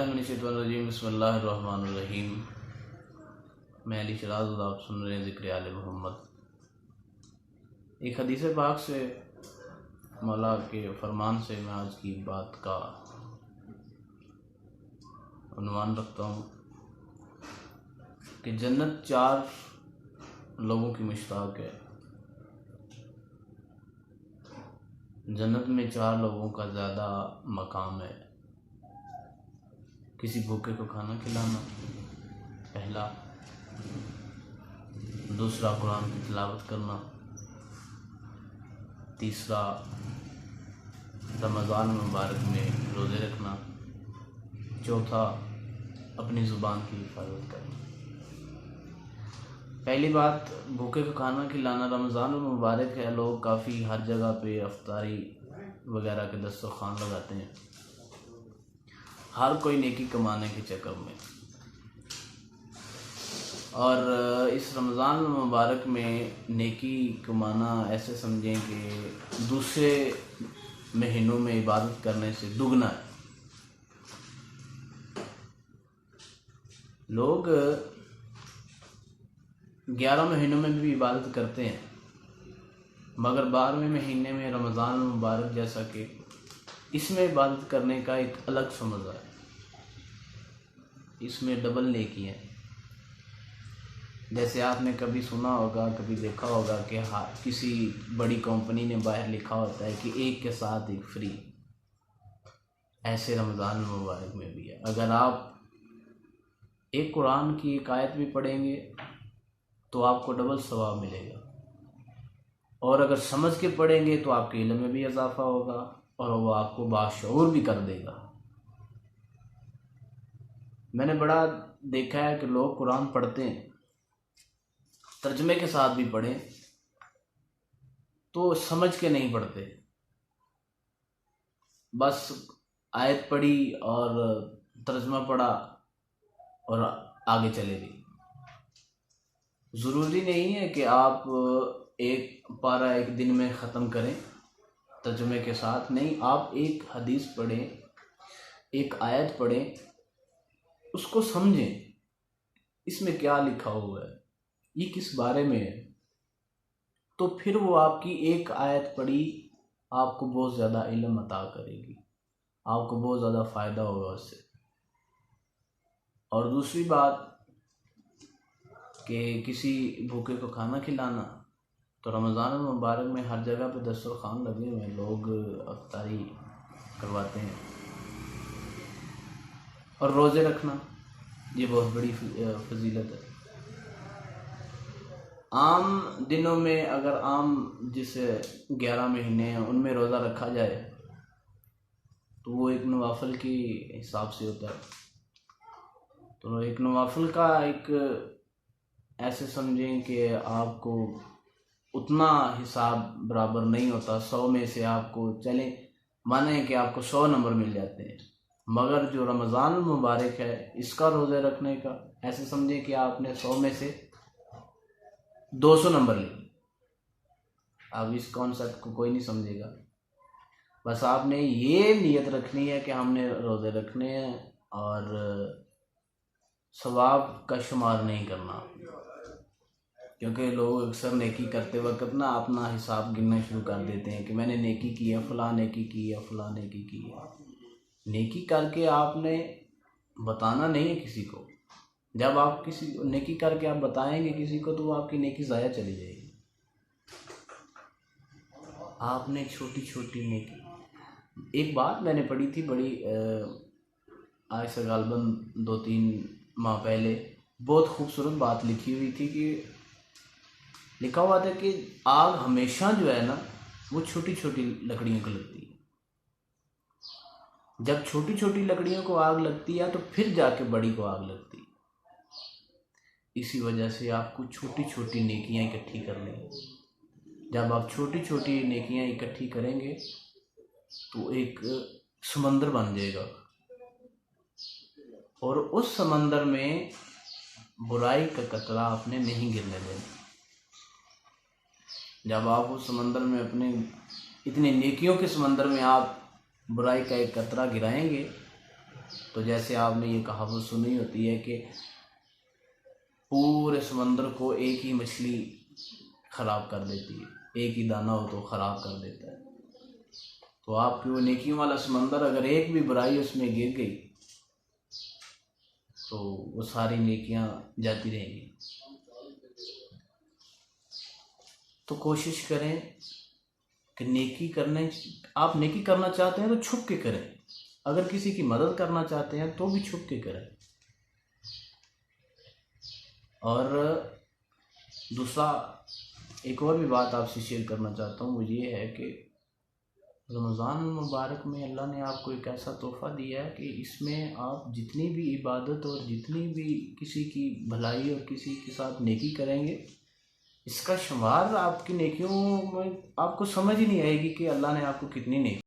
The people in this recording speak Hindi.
बिस्मिल्लाहिर्रहमानिर्रहीम बिस्मिल्लाहिर्रहमानिर्रहीम। मैं अली शराज और आप सुन रहे हैं ज़िक्र आले मोहम्मद। एक हदीस पाक से मौला के फरमान से मैं आज की बात का अनुमान रखता हूँ कि जन्नत 4 लोगों की मुश्ताक है। जन्नत में 4 लोगों का ज़्यादा मकाम है। किसी भूखे को खाना खिलाना पहला, दूसरा कुरान की तिलावत करना, तीसरा रमज़ान मुबारक में रोज़े रखना, चौथा अपनी ज़ुबान की हिफाजत करना। पहली बात, भूखे को खाना खिलाना। रमज़ान मुबारक है, लोग काफ़ी हर जगह पे अफ्तारी वगैरह के दस्तरखान लगाते हैं, हर कोई नेकी कमाने के चक्कर में। और इस रमज़ान मुबारक में नेकी कमाना ऐसे समझें कि दूसरे महीनों में इबादत करने से दुगना है। लोग 11 महीनों में भी इबादत करते हैं, मगर 12वें महीने में रमज़ान मुबारक जैसा कि इसमें इबादत करने का एक अलग समझ है। इसमें डबल नेकी है। जैसे आपने कभी सुना होगा, कभी देखा होगा कि किसी बड़ी कंपनी ने बाहर लिखा होता है कि एक के साथ एक फ्री। ऐसे रमज़ान मुबारक में भी है। अगर आप एक कुरान की एक आयत भी पढ़ेंगे तो आपको डबल सवाब मिलेगा, और अगर समझ के पढ़ेंगे तो आपके इल्म में भी इजाफा होगा और वो आपको बाशऊर भी कर देगा। मैंने बड़ा देखा है कि लोग कुरान पढ़ते हैं, तर्जमे के साथ भी पढ़ें तो समझ के नहीं पढ़ते, बस आयत पढ़ी और तर्जमा पढ़ा और आगे चले गए। ज़रूरी नहीं है कि आप एक पारा एक दिन में ख़त्म करें तर्जमे के साथ, नहीं। आप एक हदीस पढ़ें, एक आयत पढ़ें, उसको समझें, इसमें क्या लिखा हुआ है, ये किस बारे में है। तो फिर वो आपकी एक आयत पढ़ी आपको बहुत ज़्यादा इल्म अता करेगी, आपको बहुत ज़्यादा फ़ायदा होगा उससे। और दूसरी बात कि किसी भूखे को खाना खिलाना, तो रमज़ान मुबारक में हर जगह पे दस्तरखान लगे हुए हैं, लोग अफ्तारी करवाते हैं। और रोज़े रखना, ये बहुत बड़ी फजीलत है। आम दिनों में अगर आम जिसे 11 महीने हैं उनमें रोज़ा रखा जाए तो वो एक नवाफिल के हिसाब से होता है। तो एक नवाफिल का एक ऐसे समझें कि आपको उतना हिसाब बराबर नहीं होता। 100 में से आपको चले माने कि आपको 100 नंबर मिल जाते हैं, मगर जो रमज़ान मुबारक है इसका रोज़े रखने का ऐसे समझें कि आपने 100 में से 200 नंबर लिए। अब इस कॉन्सेप्ट को कोई नहीं समझेगा। बस आपने ये नियत रखनी है कि हमने रोज़े रखने हैं और सवाब का शुमार नहीं करना। क्योंकि लोग अक्सर नेकी करते वक्त ना अपना हिसाब गिनना शुरू कर देते हैं कि मैंने नेकी की है, फ़लाँ नेकी की है, फ़लाँ नेकी की है। नेकी करके आपने बताना नहीं है किसी को। जब आप किसी नेकी करके आप बताएंगे किसी को तो वो आपकी नेकी ज़ाया चली जाएगी। आपने छोटी छोटी नेकी, एक बात मैंने पढ़ी थी बड़ी आज से गालबन 2-3 माह पहले, बहुत खूबसूरत बात लिखी हुई थी कि लिखा हुआ था कि आग हमेशा जो है ना वो छोटी छोटी लकड़ियों को लगती है। जब छोटी छोटी लकड़ियों को आग लगती है तो फिर जाके बड़ी को आग लगती है। इसी वजह से आपको छोटी छोटी नेकियां इकट्ठी करनी है। जब आप छोटी छोटी नेकियां इकट्ठी करेंगे तो एक समंदर बन जाएगा, और उस समंदर में बुराई का कतरा आपने नहीं गिरने देना। जब आप उस समंदर में अपने इतने नेकियों के समंदर में आप बुराई का एक कतरा गिराएंगे तो जैसे आपने ये कहावत सुनी होती है कि पूरे समंदर को एक ही मछली ख़राब कर देती है, एक ही दाना हो तो ख़राब कर देता है। तो आपकी वो नेकियों वाला समंदर अगर एक भी बुराई उसमें गिर गई तो वो सारी नेकियां जाती रहेंगी। तो कोशिश करें कि नेकी करना चाहते हैं तो छुप के करें, अगर किसी की मदद करना चाहते हैं तो भी छुप के करें। और दूसरा एक और भी बात आपसे शेयर करना चाहता हूँ, वो ये है कि रमज़ान मुबारक में अल्लाह ने आपको एक ऐसा तोहफ़ा दिया है कि इसमें आप जितनी भी इबादत और जितनी भी किसी की भलाई और किसी के साथ नेकी करेंगे, इसका शुमार आपकी नेकियों में आपको समझ ही नहीं आएगी कि अल्लाह ने आपको कितनी नेकी